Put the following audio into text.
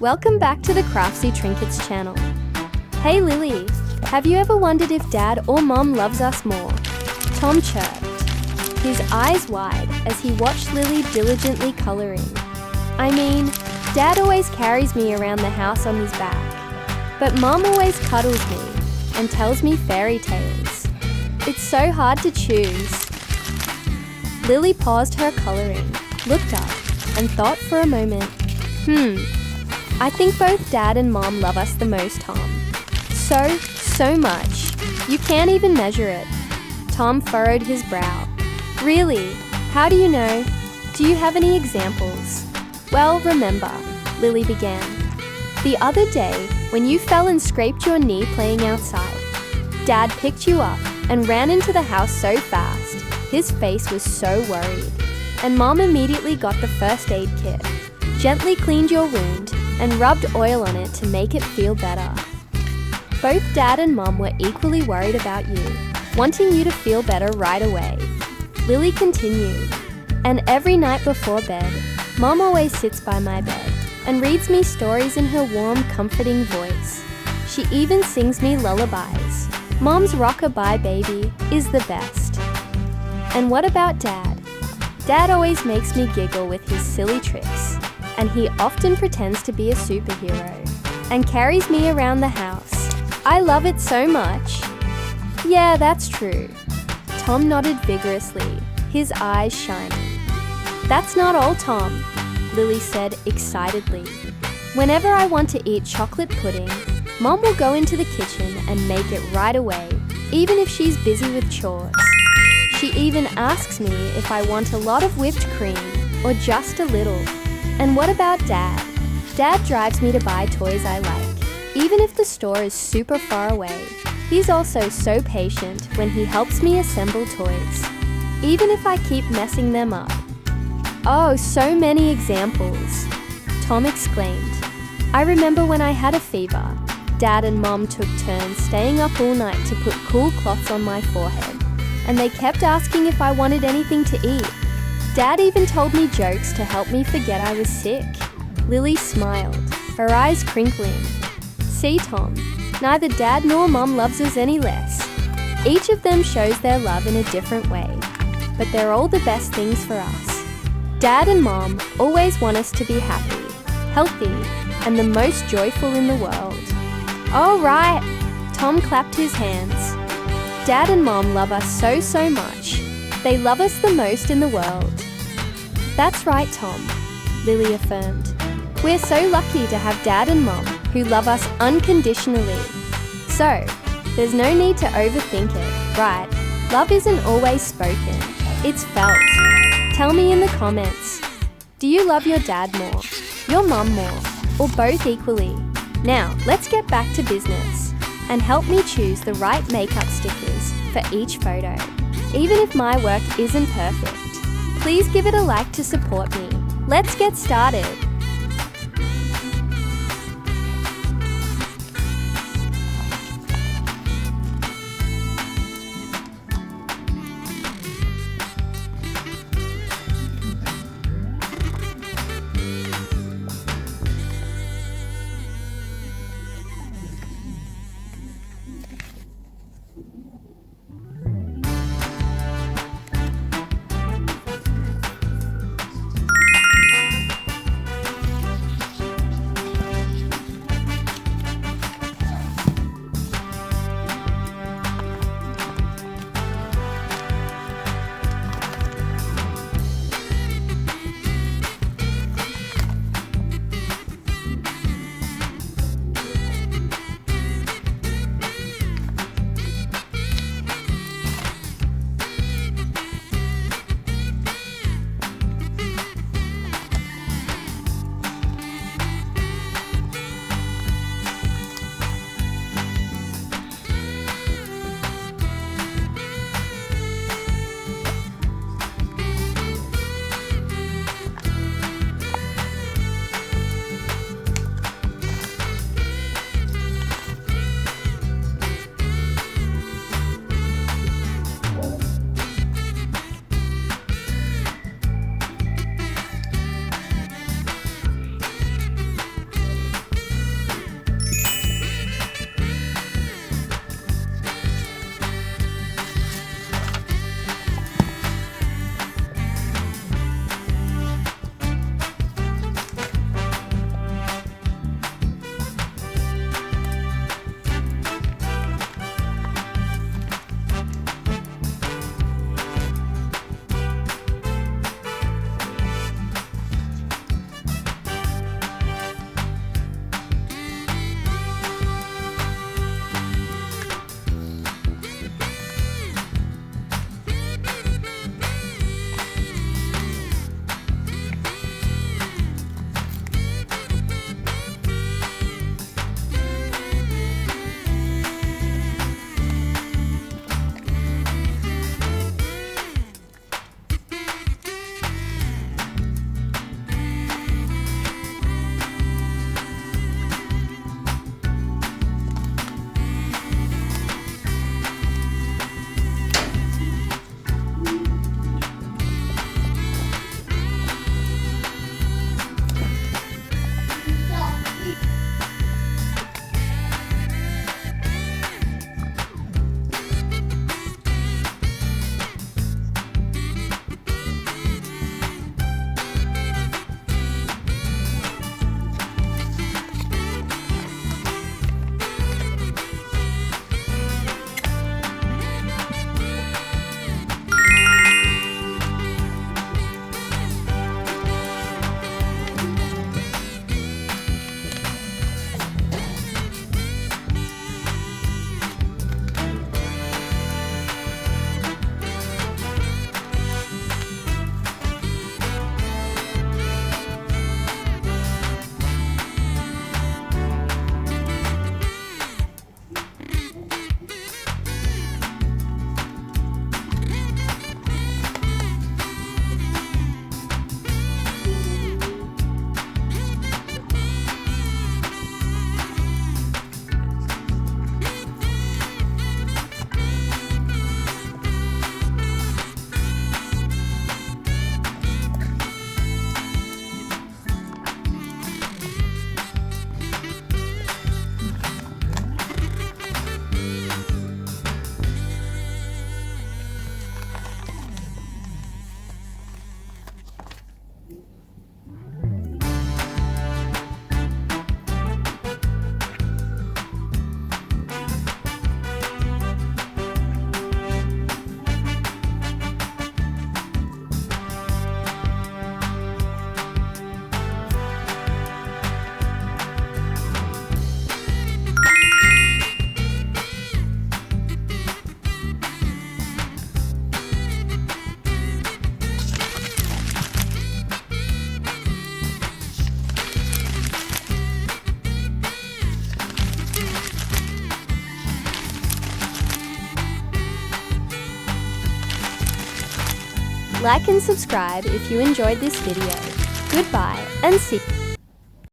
Welcome back to the Craftsy Trinkets channel. Hey Lily, have you ever wondered if Dad or Mom loves us more? Tom chirped, his eyes wide as he watched Lily diligently colouring. I mean, Dad always carries me around the house on his back, but Mom always cuddles me and tells me fairy tales. It's so hard to choose. Lily paused her colouring, looked up, and thought for a moment. I think both Dad and Mom love us the most, Tom. So much. You can't even measure it. Tom furrowed his brow. Really? How do you know? Do you have any examples? Well, remember, Lily began. The other day, when you fell and scraped your knee playing outside, Dad picked you up and ran into the house so fast. His face was so worried. And Mom immediately got the first aid kit, gently cleaned your wound, and rubbed oil on it to make it feel better. Both Dad and Mom were equally worried about you, wanting you to feel better right away. Lily continued, and every night before bed, Mom always sits by my bed and reads me stories in her warm, comforting voice. She even sings me lullabies. Mom's rock-a-bye baby is the best. And what about Dad? Dad always makes me giggle with his silly tricks, and he often pretends to be a superhero and carries me around the house. I love it so much. Yeah, that's true. Tom nodded vigorously, his eyes shining. That's not all, Tom, Lily said excitedly. Whenever I want to eat chocolate pudding, Mom will go into the kitchen and make it right away, even if she's busy with chores. She even asks me if I want a lot of whipped cream or just a little. And what about Dad? Dad drives me to buy toys I like, even if the store is super far away. He's also so patient when he helps me assemble toys, even if I keep messing them up. Oh, so many examples, Tom exclaimed. I remember when I had a fever, Dad and Mom took turns staying up all night to put cool cloths on my forehead, and they kept asking if I wanted anything to eat. Dad even told me jokes to help me forget I was sick. Lily smiled, her eyes crinkling. See, Tom, neither Dad nor Mom loves us any less. Each of them shows their love in a different way, but they're all the best things for us. Dad and Mom always want us to be happy, healthy, and the most joyful in the world. All right, Tom clapped his hands. Dad and Mom love us so much. They love us the most in the world. That's right, Tom, Lily affirmed. We're so lucky to have Dad and Mom who love us unconditionally. So, there's no need to overthink it, right? Love isn't always spoken, it's felt. Tell me in the comments, do you love your dad more, your mum more, or both equally? Now, let's get back to business and help me choose the right makeup stickers for each photo. Even if my work isn't perfect, please give it a like to support me. Let's get started. Like and subscribe if you enjoyed this video. Goodbye and see you.